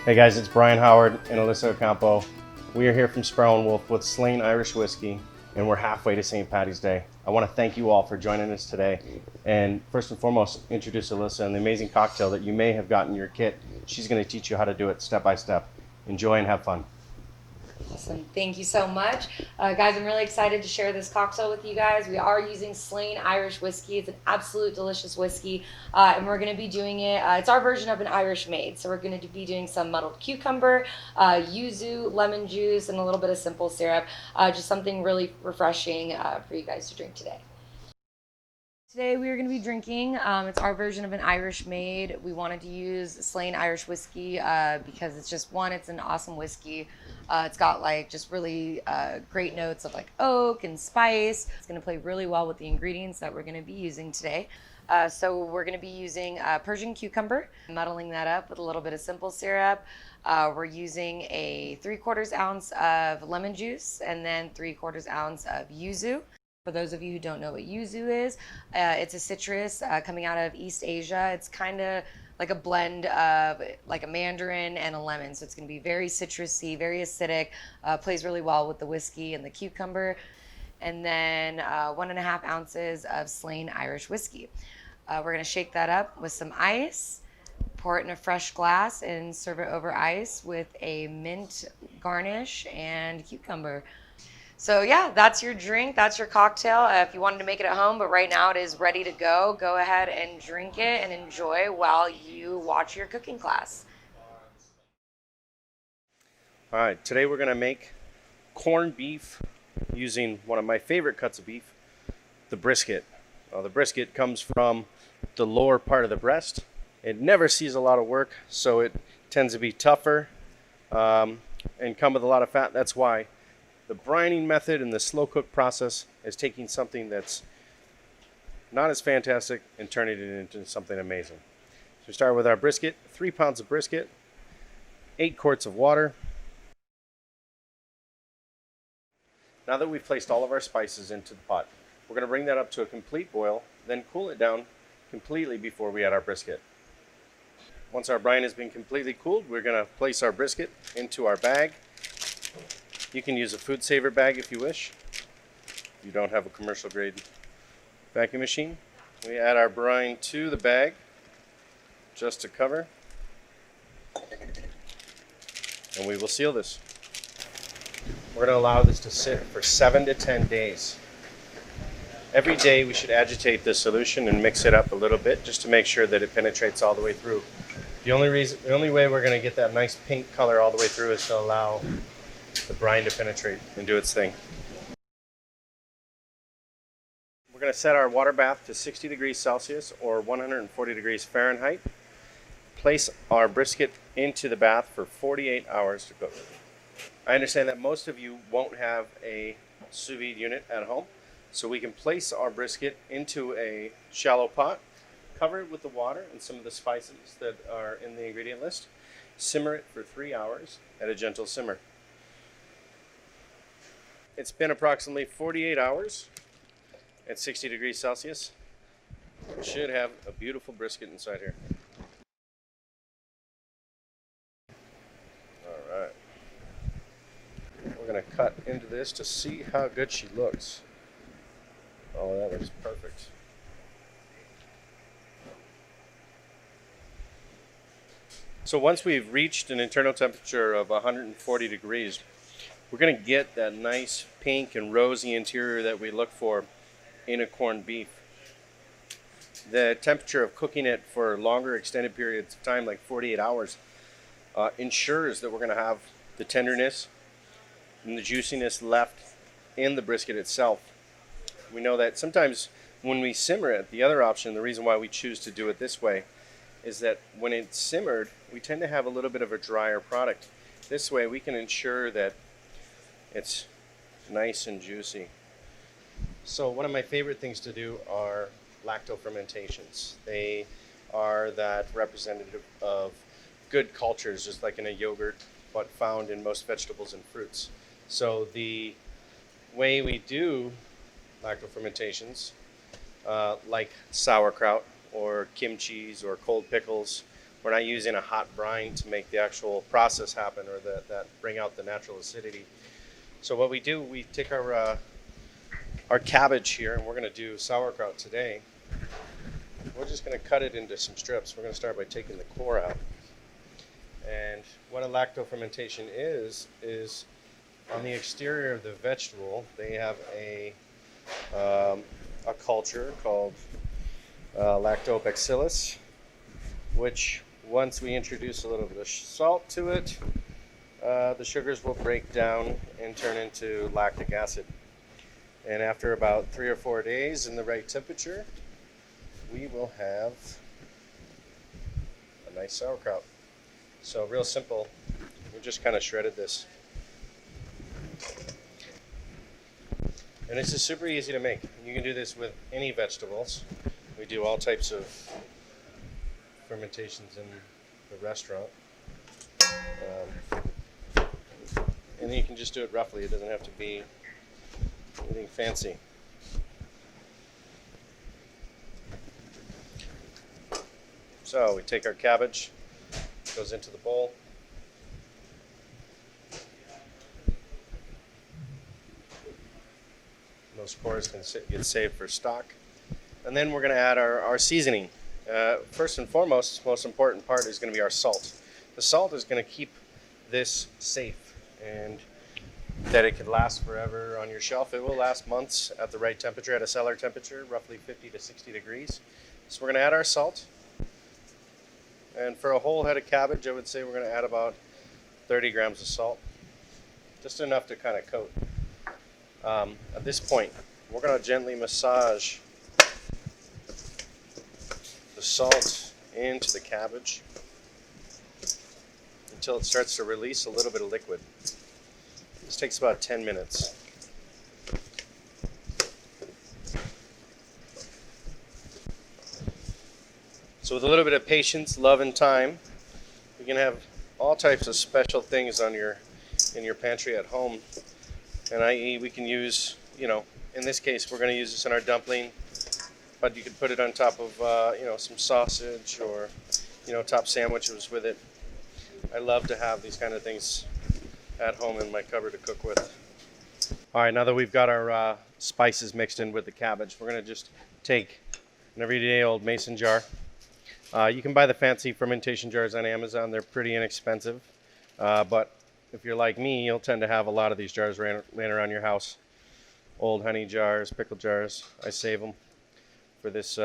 Hey guys, it's Brian Howard and Alyssa Ocampo. We are here from Sparrow and Wolf with Slane Irish Whiskey, and we're halfway to St. Paddy's Day. I want to thank you all for joining us today, and first and foremost, introduce Alyssa and the amazing cocktail that you may have gotten in your kit. She's going to teach you how to do it step by step. Enjoy and have fun. Awesome. Thank you so much. Guys, I'm really excited to share this cocktail with you guys. We are using Slane Irish Whiskey. It's an absolute delicious whiskey, and we're going to be doing it. It's our version of an Irish maid. So we're going to be doing some muddled cucumber, yuzu, lemon juice, and a little bit of simple syrup. Just something really refreshing for you guys to drink today. Today we are going to be drinking, it's our version of an Irish maid. We wanted to use Slane Irish Whiskey because it's just it's an awesome whiskey. It's got like just really great notes of like oak and spice. It's going to play really well with the ingredients that we're going to be using today. So we're going to be using Persian cucumber, muddling that up with a little bit of simple syrup. We're using a 3/4 ounce of lemon juice and then 3/4 ounce of yuzu. For those of you who don't know what yuzu is, it's a citrus coming out of East Asia. It's kind of like a blend of like a mandarin and a lemon. So it's going to be very citrusy, very acidic, plays really well with the whiskey and the cucumber. And then 1.5 ounces of Slane Irish Whiskey. We're going to shake that up with some ice, pour it in a fresh glass, and serve it over ice with a mint garnish and cucumber. So yeah, that's your drink, that's your cocktail. If you wanted to make it at home, but right now it is ready to go ahead and drink it and enjoy while you watch your cooking class. All right, today we're going to make corned beef using one of my favorite cuts of beef, the brisket. The brisket comes from the lower part of the breast. It never sees a lot of work, so it tends to be tougher and come with a lot of fat. That's why the brining method and the slow cook process is taking something that's not as fantastic and turning it into something amazing. So we start with our brisket, 3 pounds of brisket, 8 quarts of water. Now that we've placed all of our spices into the pot, we're going to bring that up to a complete boil, then cool it down completely before we add our brisket. Once our brine has been completely cooled, we're going to place our brisket into our bag. You can use a food saver bag if you wish. If you don't have a commercial grade vacuum machine. We add our brine to the bag just to cover. And we will seal this. We're going to allow this to sit for 7 to 10 days. Every day we should agitate the solution and mix it up a little bit just to make sure that it penetrates all the way through. The only way we're going to get that nice pink color all the way through is to allow the brine to penetrate and do its thing. We're going to set our water bath to 60 degrees Celsius or 140 degrees Fahrenheit. Place our brisket into the bath for 48 hours to cook. I understand that most of you won't have a sous vide unit at home, so we can place our brisket into a shallow pot, cover it with the water and some of the spices that are in the ingredient list. Simmer it for 3 hours at a gentle simmer. It's been approximately 48 hours at 60 degrees Celsius. We should have a beautiful brisket inside here. All right. We're going to cut into this to see how good she looks. Oh, that looks perfect. So once we've reached an internal temperature of 140 degrees, we're going to get that nice pink and rosy interior that we look for in a corned beef. The temperature of cooking it for longer extended periods of time, like 48 hours, ensures that we're going to have the tenderness and the juiciness left in the brisket itself. We know that sometimes when we simmer it, the other option, the reason why we choose to do it this way, is that when it's simmered, we tend to have a little bit of a drier product. This way we can ensure that it's nice and juicy. So one of my favorite things to do are lacto-fermentations. They are that representative of good cultures, just like in a yogurt, but found in most vegetables and fruits. So the way we do lacto-fermentations, like sauerkraut or kimchi or cold pickles We're not using a hot brine to make the actual process happen, or that bring out the natural acidity. So what we do, we take our cabbage here, and we're going to do sauerkraut today. We're just going to cut it into some strips. We're going to start by taking the core out. And what a lactofermentation is on the exterior of the vegetable, they have a culture called lactobacillus, which once we introduce a little bit of salt to it, the sugars will break down and turn into lactic acid. And after about 3 or 4 days in the right temperature, we will have a nice sauerkraut. So real simple. We just kind of shredded this. And this is super easy to make. You can do this with any vegetables. We do all types of fermentations in the restaurant. And then you can just do it roughly. It doesn't have to be anything fancy. So we take our cabbage, goes into the bowl. Those cores can get saved for stock. And then we're going to add our seasoning. First and foremost, most important part is going to be our salt. The salt is going to keep this safe, and that it can last forever on your shelf. It will last months at the right temperature, at a cellar temperature, roughly 50 to 60 degrees. So we're going to add our salt. And for a whole head of cabbage, I would say we're going to add about 30 grams of salt. Just enough to kind of coat. At this point, we're going to gently massage the salt into the cabbage until it starts to release a little bit of liquid. This takes about 10 minutes. So with a little bit of patience, love, and time, you can have all types of special things in your pantry at home. And i.e. we can use, in this case, we're going to use this in our dumpling, but you could put it on top of, some sausage, or, top sandwiches with it. I love to have these kind of things at home in my cupboard to cook with. All right, now that we've got our spices mixed in with the cabbage, we're going to just take an everyday old mason jar. You can buy the fancy fermentation jars on Amazon. They're pretty inexpensive, but if you're like me, you'll tend to have a lot of these jars laying around your house. Old honey jars, pickle jars. I save them for this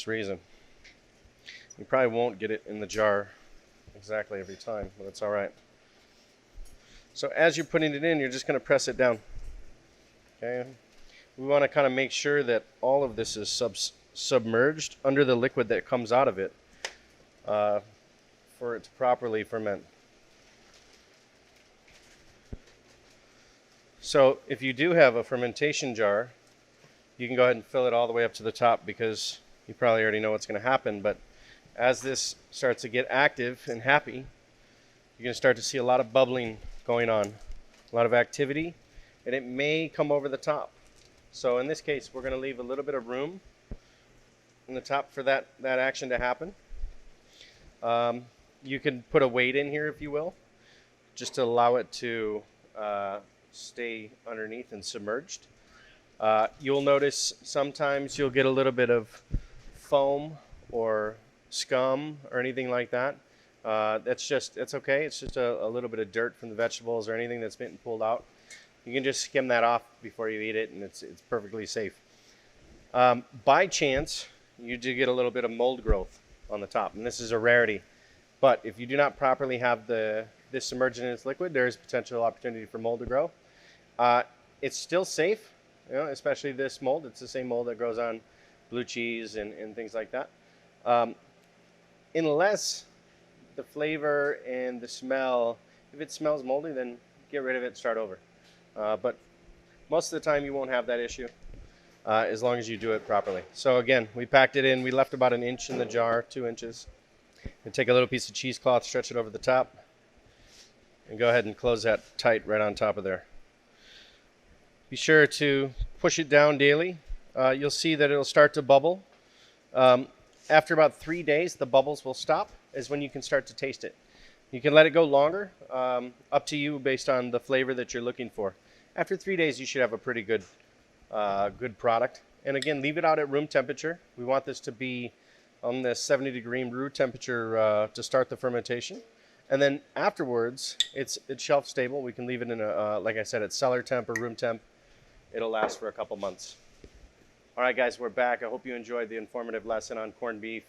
reason. You probably won't get it in the jar exactly every time, but it's all right. So as you're putting it in, you're just going to press it down. Okay. We want to kind of make sure that all of this is submerged under the liquid that comes out of it for it to properly ferment. So if you do have a fermentation jar, you can go ahead and fill it all the way up to the top, because you probably already know what's going to happen. But as this starts to get active and happy, you're going to start to see a lot of bubbling going on, a lot of activity, and it may come over the top. So in this case, we're going to leave a little bit of room in the top for that action to happen. You can put a weight in here, if you will, just to allow it to stay underneath and submerged. You'll notice sometimes you'll get a little bit of foam or scum or anything like that. It's okay. It's just a little bit of dirt from the vegetables or anything that's been pulled out. You can just skim that off before you eat it, and it's perfectly safe. By chance, you do get a little bit of mold growth on the top, and this is a rarity. But if you do not properly have this submerged in its liquid, there is potential opportunity for mold to grow. It's still safe, especially this mold. It's the same mold that grows on blue cheese and things like that. Unless the flavor and the smell, if it smells moldy, then get rid of it and start over. But most of the time you won't have that issue as long as you do it properly. So again, we packed it in. We left about 1 inch in the jar, 2 inches. And take a little piece of cheesecloth, stretch it over the top, and go ahead and close that tight right on top of there. Be sure to push it down daily. You'll see that it'll start to bubble. after about 3 days, the bubbles will stop, is when you can start to taste it. You can let it go longer, up to you based on the flavor that you're looking for. After 3 days, you should have a pretty good, good product. And again, leave it out at room temperature. We want this to be on the 70-degree room temperature to start the fermentation. And then afterwards, it's shelf stable. We can leave it in a, like I said, at cellar temp or room temp. It'll last for a couple months. All right, guys, we're back. I hope you enjoyed the informative lesson on corned beef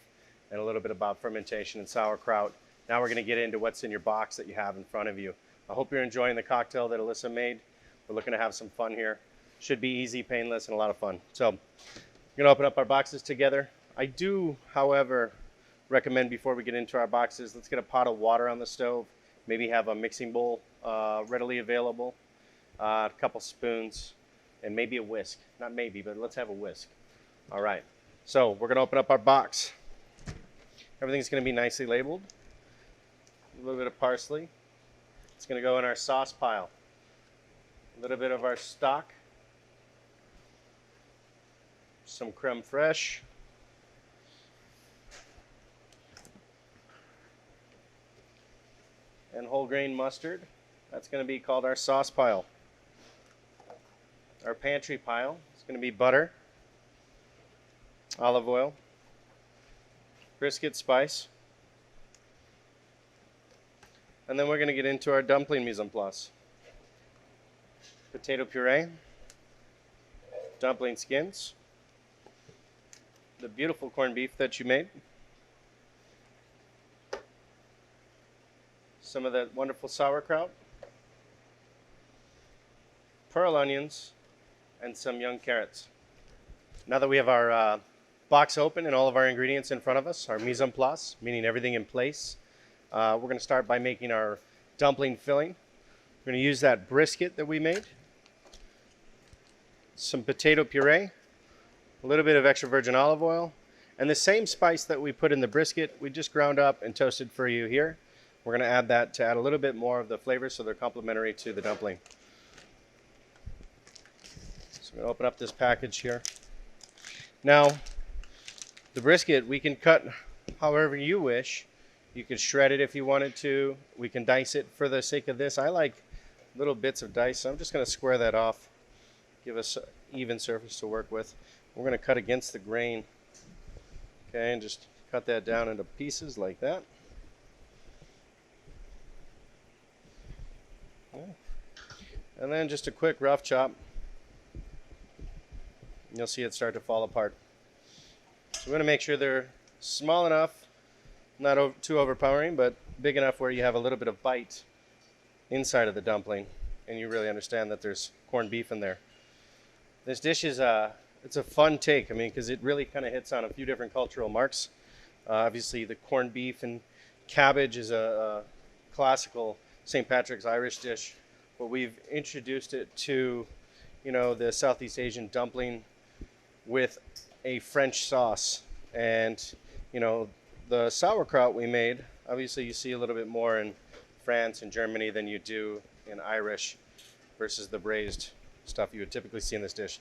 and a little bit about fermentation and sauerkraut. Now we're going to get into what's in your box that you have in front of you. I hope you're enjoying the cocktail that Alyssa made. We're looking to have some fun here. Should be easy, painless, and a lot of fun. So we're going to open up our boxes together. I do, however, recommend before we get into our boxes, let's get a pot of water on the stove. Maybe have a mixing bowl readily available, a couple spoons, and maybe a whisk. Not maybe, but let's have a whisk. All right. So we're going to open up our box. Everything's going to be nicely labeled. A little bit of parsley. It's going to go in our sauce pile. A little bit of our stock. Some creme fraiche. And whole grain mustard. That's going to be called our sauce pile. Our pantry pile is going to be butter, olive oil, brisket spice, and then we're going to get into our dumpling mise en place. Potato puree, dumpling skins, the beautiful corned beef that you made, some of that wonderful sauerkraut, pearl onions, and some young carrots. Now that we have our box open and all of our ingredients in front of us, our mise en place, meaning everything in place, we're going to start by making our dumpling filling. We're going to use that brisket that we made, some potato puree, a little bit of extra virgin olive oil, and the same spice that we put in the brisket, we just ground up and toasted for you here. We're going to add that to add a little bit more of the flavor so they're complementary to the dumpling. So I'm going to open up this package here. Now, the brisket, we can cut however you wish. You can shred it if you wanted to. We can dice it for the sake of this. I like little bits of dice, so I'm just going to square that off, give us an even surface to work with. We're going to cut against the grain, okay, and just cut that down into pieces like that. Okay. And then just a quick rough chop. You'll see it start to fall apart. So we're going to make sure they're small enough, not too overpowering, but big enough where you have a little bit of bite inside of the dumpling, and you really understand that there's corned beef in there. This dish is it's a fun take, I mean, because it really kind of hits on a few different cultural marks. Obviously, the corned beef and cabbage is a classical St. Patrick's Irish dish, but we've introduced it to, you know, the Southeast Asian dumpling with a French sauce. And, you know, the sauerkraut we made, obviously you see a little bit more in France and Germany than you do in Irish versus the braised stuff you would typically see in this dish.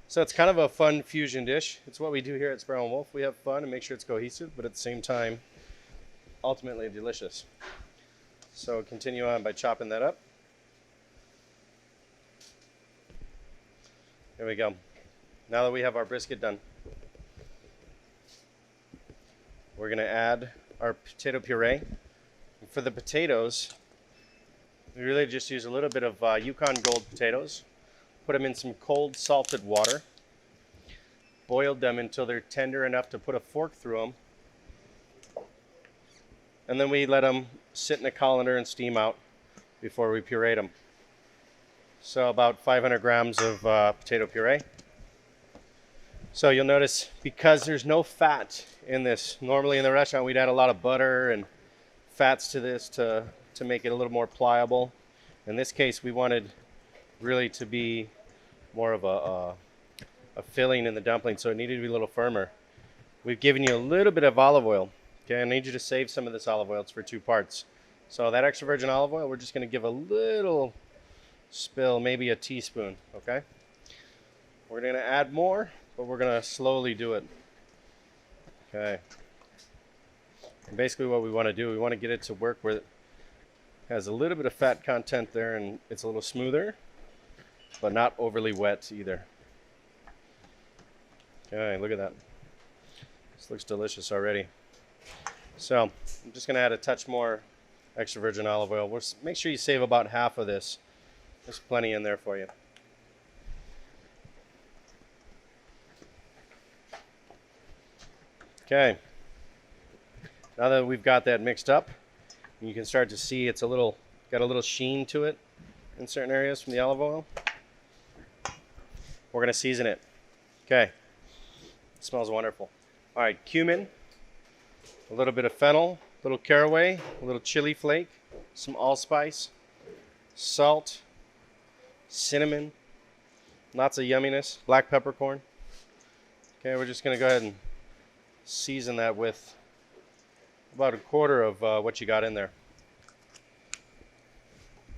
So it's kind of a fun fusion dish. It's what we do here at Sparrow and Wolf. We have fun and make sure it's cohesive, but at the same time, ultimately delicious. So continue on by chopping that up. There we go. Now that we have our brisket done, we're going to add our potato puree. And for the potatoes, we really just use a little bit of Yukon Gold potatoes. Put them in some cold salted water. Boiled them until they're tender enough to put a fork through them. And then we let them sit in a colander and steam out before we pureed them. So about 500 grams of potato puree. So you'll notice, because there's no fat in this, normally in the restaurant we'd add a lot of butter and fats to this to make it a little more pliable. In this case, we wanted really to be more of a filling in the dumpling, so it needed to be a little firmer. We've given you a little bit of olive oil. Okay, I need you to save some of this olive oil. It's for 2 parts. So that extra virgin olive oil, we're just going to give a little spill, maybe a teaspoon, okay? We're going to add more, but we're going to slowly do it. Okay, And basically what we want to do, we want to get it to work where it has a little bit of fat content there and it's a little smoother, but not overly wet either. Okay, look at that. This looks delicious already. So I'm just going to add a touch more extra virgin olive oil. Make sure you save about half of this. There's plenty in there for you. Okay. Now that we've got that mixed up, you can start to see it's got a little sheen to it in certain areas from the olive oil. We're going to season it. Okay. It smells wonderful. All right, cumin, a little bit of fennel, a little caraway, a little chili flake, some allspice, salt, cinnamon, lots of yumminess, black peppercorn. Okay, we're just going to go ahead and season that with about a quarter of what you got in there.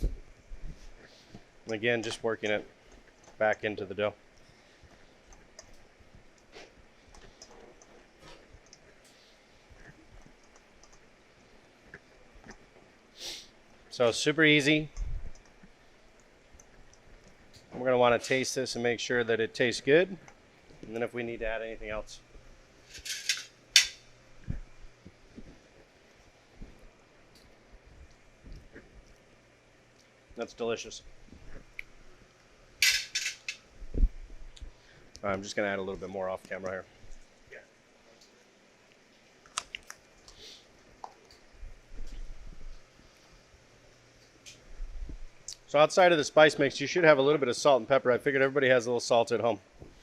And again, just working it back into the dough. So super easy. We're going to want to taste this and make sure that it tastes good. And then if we need to add anything else. That's delicious. I'm just going to add a little bit more off camera here. So outside of the spice mix, you should have a little bit of salt and pepper. I figured everybody has a little salt at home.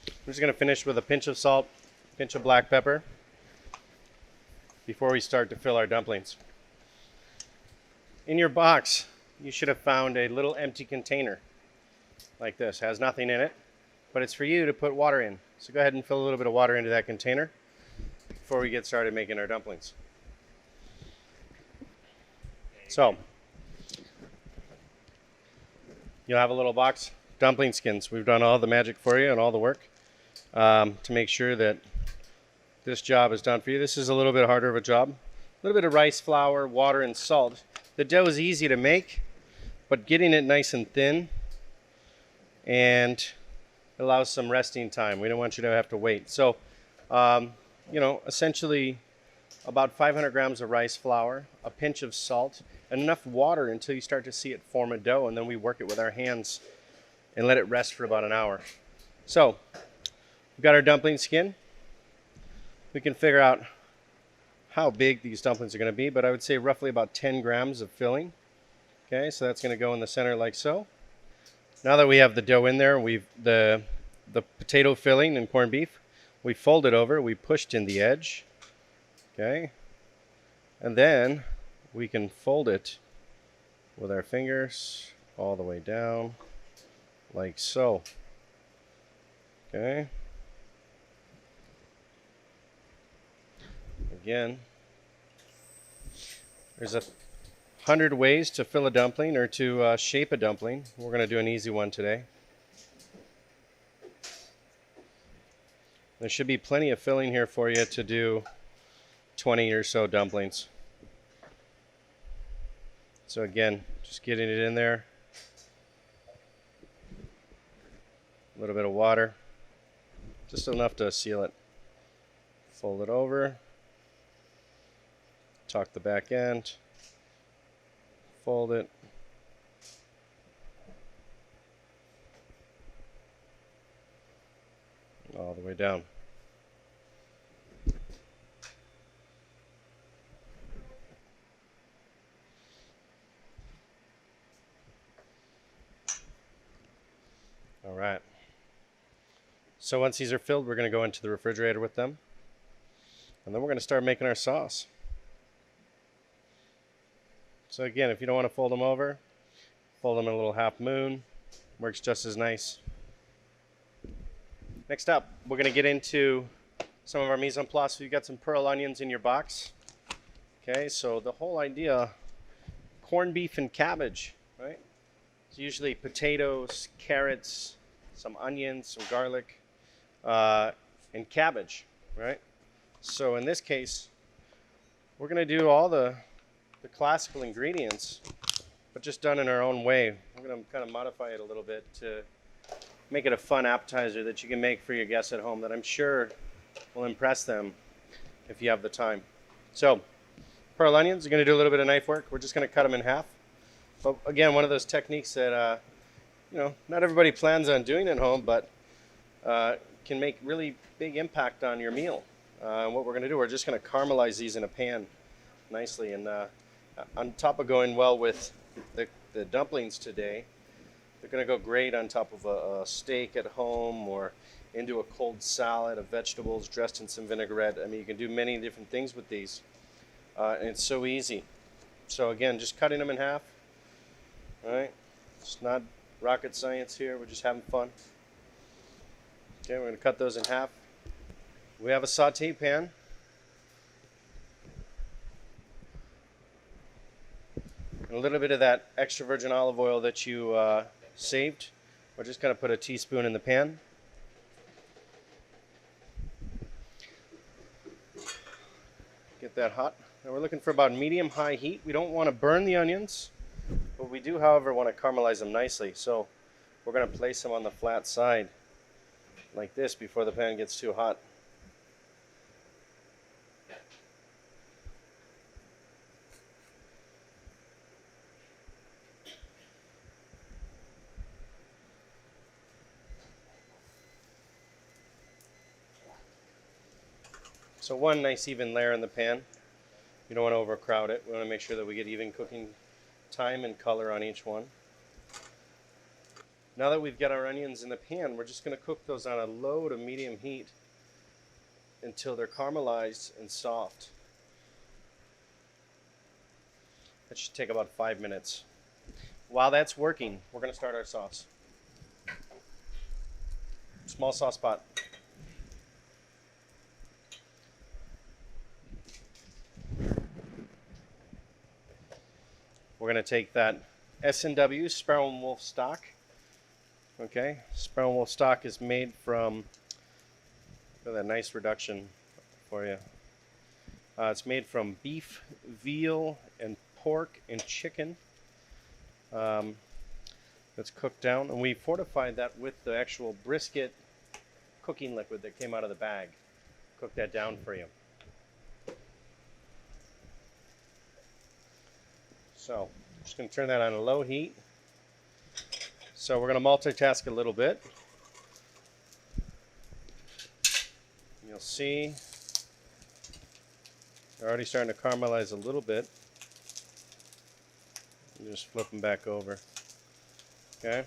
I'm just going to finish with a pinch of salt, pinch of black pepper before we start to fill our dumplings. In your box, you should have found a little empty container like this. It has nothing in it, but it's for you to put water in. So go ahead and fill a little bit of water into that container before we get started making our dumplings. So you'll have a little box, dumpling skins. We've done all the magic for you and all the work to make sure that this job is done for you. This is a little bit harder of a job. A little bit of rice flour, water, and salt. The dough is easy to make, but getting it nice and thin and allows some resting time. We don't want you to have to wait. So, essentially about 500 grams of rice flour, a pinch of salt, and enough water until you start to see it form a dough, and then we work it with our hands and let it rest for about an hour. So we've got our dumpling skin. We can figure out how big these dumplings are going to be, but I would say roughly about 10 grams of filling. Okay, so that's going to go in the center like so. Now that we have the dough in there, the potato filling and corned beef, we fold it over, we pushed in the edge. Okay, and then we can fold it with our fingers all the way down like so. Okay. Again, there's 100 ways to fill a dumpling or to shape a dumpling. We're going to do an easy one today. There should be plenty of filling here for you to do 20 or so dumplings. So again, just getting it in there. A little bit of water, just enough to seal it. Fold it over, tuck the back end, fold it, all the way down. All right. So once these are filled, we're going to go into the refrigerator with them. And then we're going to start making our sauce. So again, if you don't want to fold them over, fold them in a little half moon. Works just as nice. Next up, we're going to get into some of our mise en place. So you've got some pearl onions in your box. Okay, so the whole idea, corned beef and cabbage, right? It's usually potatoes, carrots, some onions, some garlic, and cabbage, right? So in this case, we're going to do all the classical ingredients, but just done in our own way. We're going to kind of modify it a little bit to make it a fun appetizer that you can make for your guests at home that I'm sure will impress them if you have the time. So, pearl onions, you're going to do a little bit of knife work. We're just going to cut them in half. But again, one of those techniques that, not everybody plans on doing at home, but can make really big impact on your meal. What we're going to do, we're just going to caramelize these in a pan nicely. And on top of going well with the dumplings today, they're going to go great on top of a steak at home or into a cold salad of vegetables dressed in some vinaigrette. I mean, you can do many different things with these. And it's so easy. So again, just cutting them in half. All right, it's not rocket science here. We're just having fun. Okay, we're going to cut those in half. We have a saute pan. And a little bit of that extra virgin olive oil that you saved. We're just going to put a teaspoon in the pan. Get that hot. Now we're looking for about medium-high heat. We don't want to burn the onions, but we do, however, want to caramelize them nicely. So we're going to place them on the flat side like this before the pan gets too hot. So one nice even layer in the pan. You don't want to overcrowd it. We want to make sure that we get even cooking time and color on each one. Now that we've got our onions in the pan, we're just going to cook those on a low to medium heat until they're caramelized and soft. That should take about 5 minutes. While that's working, we're going to start our sauce. Small sauce pot. We're going to take that S&W, Sparrow and Wolf stock. Okay, Sparrow and Wolf stock is made from, look at that nice reduction for you. It's made from beef, veal, and pork and chicken. That's cooked down, and we fortified that with the actual brisket cooking liquid that came out of the bag. Cook that down for you. So, just going to turn that on a low heat. So we're going to multitask a little bit. You'll see they're already starting to caramelize a little bit. And just flip them back over. Okay.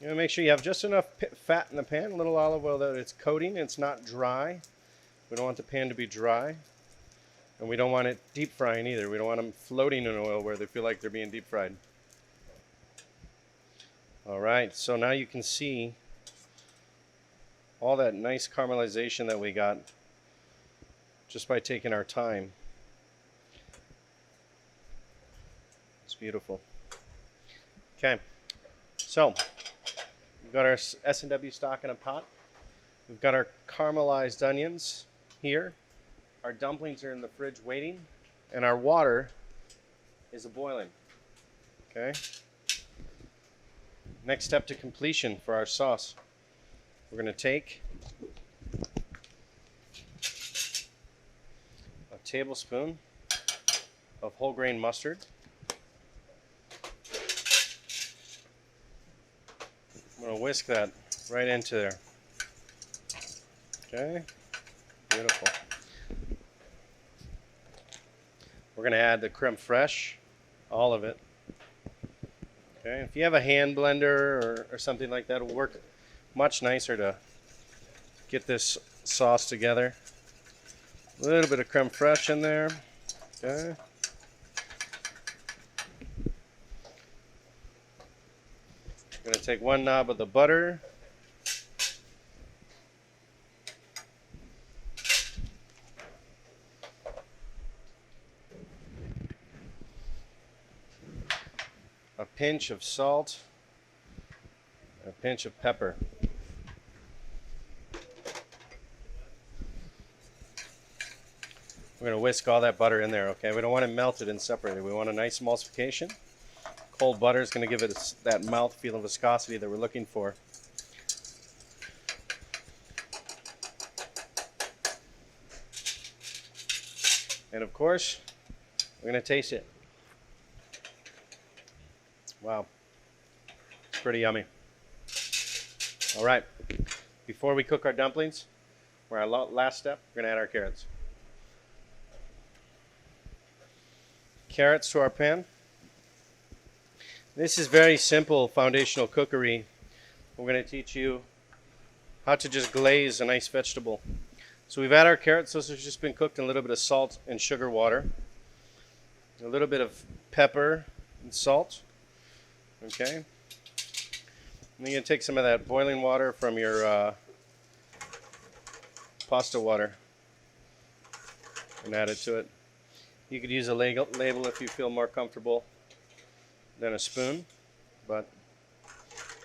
You want to make sure you have just enough fat in the pan, a little olive oil that it's coating, it's not dry. We don't want the pan to be dry. And we don't want it deep frying either. We don't want them floating in oil where they feel like they're being deep fried. All right, so now you can see all that nice caramelization that we got just by taking our time. It's beautiful. Okay, so we've got our S&W stock in a pot. We've got our caramelized onions here. Our dumplings are in the fridge waiting, and our water is a-boiling. Okay. Next step to completion for our sauce. We're going to take a tablespoon of whole grain mustard. I'm going to whisk that right into there. Okay. Beautiful. We're going to add the creme fraiche, all of it. Okay, if you have a hand blender or something like that, it'll work much nicer to get this sauce together. A little bit of creme fraiche in there. Okay. I'm going to take one knob of the butter. A pinch of salt, a pinch of pepper. We're going to whisk all that butter in there, okay? We don't want it melted and separated. We want a nice emulsification. Cold butter is going to give it that mouthfeel and viscosity that we're looking for. And of course, we're going to taste it. Wow. It's pretty yummy. All right. Before we cook our dumplings, we're at our last step. We're going to add our carrots. Carrots to our pan. This is very simple foundational cookery. We're going to teach you how to just glaze a nice vegetable. So we've had our carrots. Those have just been cooked in a little bit of salt and sugar water. A little bit of pepper and salt. Okay. And then you're going to take some of that boiling water from your pasta water and add it to it. You could use a label if you feel more comfortable than a spoon, but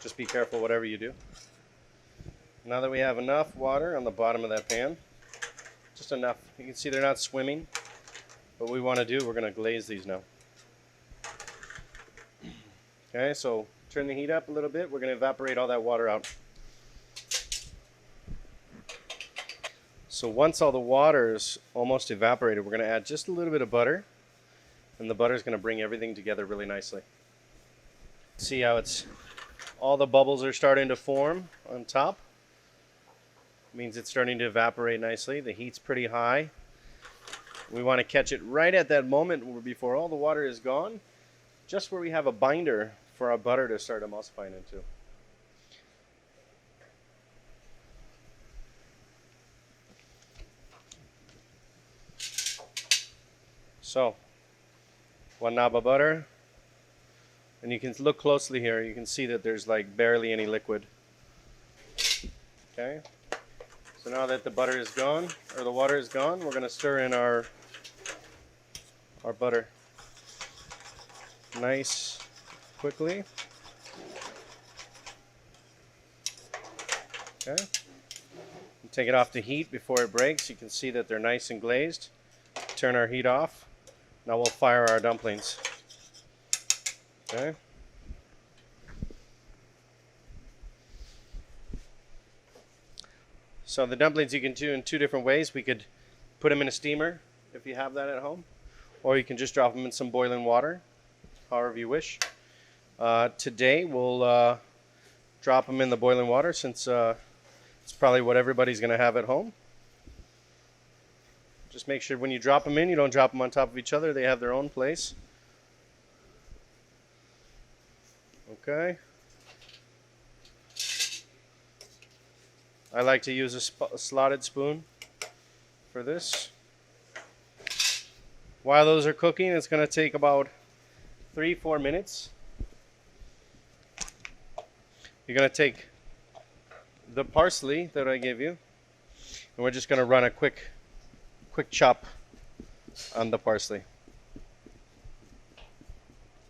just be careful whatever you do. Now that we have enough water on the bottom of that pan, just enough. You can see they're not swimming. What we want to do, we're going to glaze these now. Okay, so turn the heat up a little bit. We're going to evaporate all that water out. So once all the water is almost evaporated, we're going to add just a little bit of butter, and the butter is going to bring everything together really nicely. See how all the bubbles are starting to form on top? It means it's starting to evaporate nicely. The heat's pretty high. We want to catch it right at that moment before all the water is gone, just where we have a binder for our butter to start emulsifying into. So, 1 knob of butter, and you can look closely here. You can see that there's like barely any liquid. Okay, so now that the butter is gone, or the water is gone, we're going to stir in our butter nice quickly. Okay, and take it off the heat before it breaks. You can see that they're nice and glazed. Turn our heat off. Now we'll fire our dumplings. Okay. So the dumplings you can do in 2 different ways. We could put them in a steamer if you have that at home, or you can just drop them in some boiling water, however you wish. Today we'll drop them in the boiling water since it's probably what everybody's going to have at home. Just make sure when you drop them in, you don't drop them on top of each other. They have their own place. Okay. I like to use a slotted spoon for this. While those are cooking, it's going to take about 3-4 minutes. You're going to take the parsley that I gave you, and we're just going to run a quick chop on the parsley.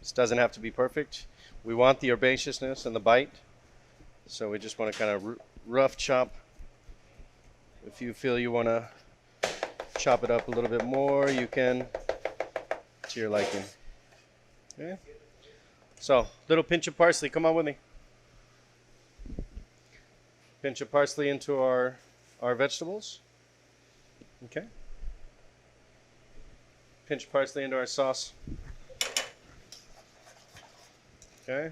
This doesn't have to be perfect. We want the herbaceousness and the bite, so we just want to kind of rough chop. If you feel you want to chop it up a little bit more, you can, to your liking. Okay. So, little pinch of parsley. Come on with me. Pinch of parsley into our vegetables. Okay. Pinch parsley into our sauce. Okay.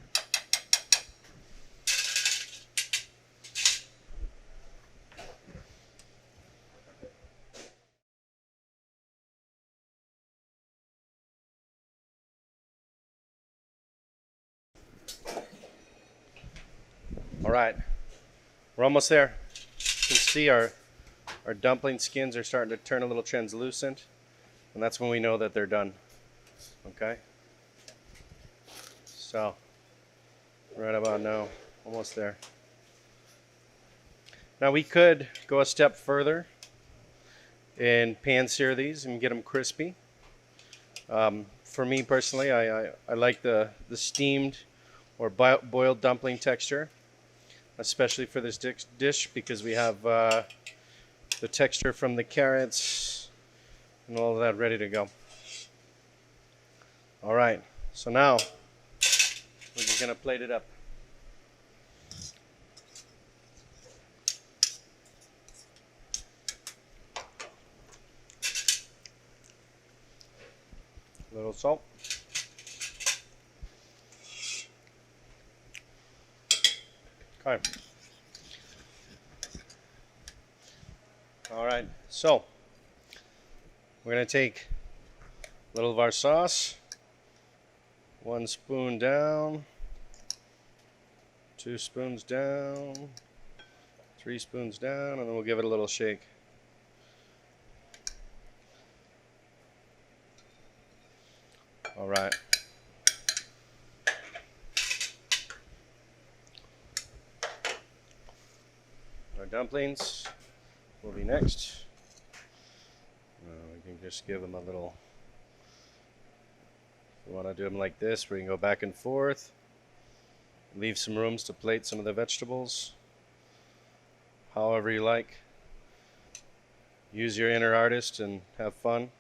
All right. We're almost there. You can see our dumpling skins are starting to turn a little translucent. And that's when we know that they're done. Okay? So, right about now, almost there. Now we could go a step further and pan sear these and get them crispy. For me personally, I like the steamed or boiled dumpling texture, especially for this dish because we have the texture from the carrots, and all of that ready to go. All right, so now we're just gonna plate it up. A little salt. Okay. All right, so we're gonna take a little of our sauce, 1 spoon down, 2 spoons down, 3 spoons down, and then we'll give it a little shake. All right. Our dumplings will be next. We can just give them a little, if you want to do them like this, we can go back and forth. Leave some rooms to plate some of the vegetables. However you like. Use your inner artist and have fun.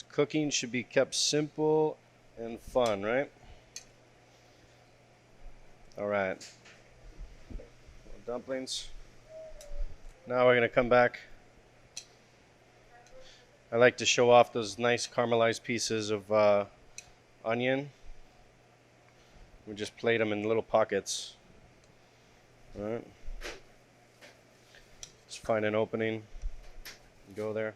Cooking should be kept simple and fun, right? All right. Dumplings. Now we're going to come back. I like to show off those nice caramelized pieces of onion. We just plate them in little pockets. All right. Just find an opening. Go there.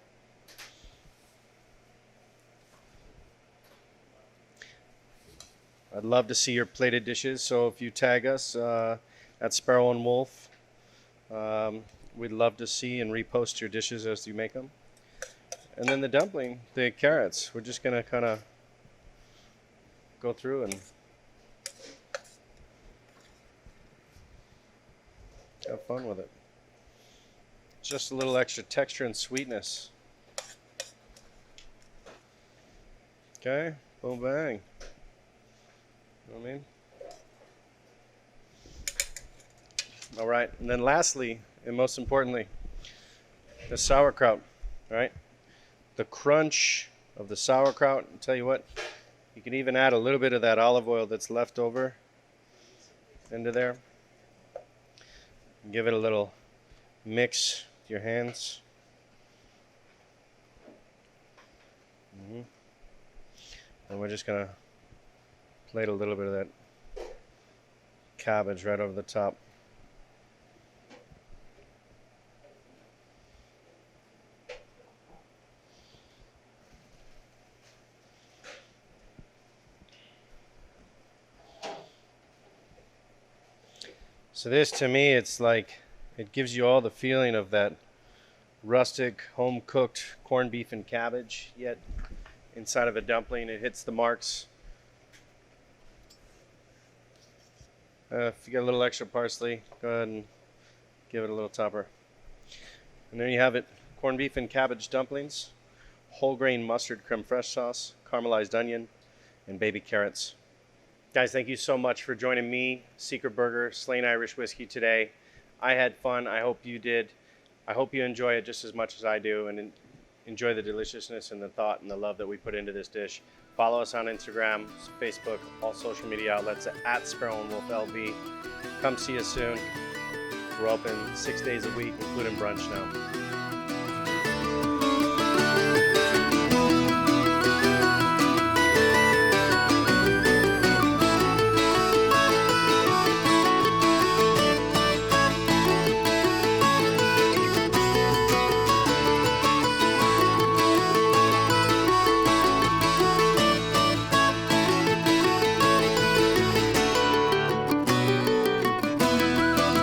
I'd love to see your plated dishes, so if you tag us at Sparrow and Wolf, we'd love to see and repost your dishes as you make them. And then the dumpling, the carrots, we're just going to kind of go through and have fun with it. Just a little extra texture and sweetness. Okay, boom bang. You know what I mean? All right, and then lastly, and most importantly, the sauerkraut, right? The crunch of the sauerkraut. I'll tell you what, you can even add a little bit of that olive oil that's left over into there. Give it a little mix with your hands. And we're just gonna plate a little bit of that cabbage right over the top. So this, to me, it's like, it gives you all the feeling of that rustic, home-cooked corned beef and cabbage, yet inside of a dumpling, it hits the marks. If you get a little extra parsley, go ahead and give it a little topper. And there you have it, corned beef and cabbage dumplings, whole grain mustard creme fraiche sauce, caramelized onion, and baby carrots. Guys, thank you so much for joining me, Secret Burger, Slane Irish Whiskey today. I had fun. I hope you did. I hope you enjoy it just as much as I do and enjoy the deliciousness and the thought and the love that we put into this dish. Follow us on Instagram, Facebook, all social media outlets at Sparrow and Wolf LV. Come see us soon. We're open 6 days a week, including brunch now.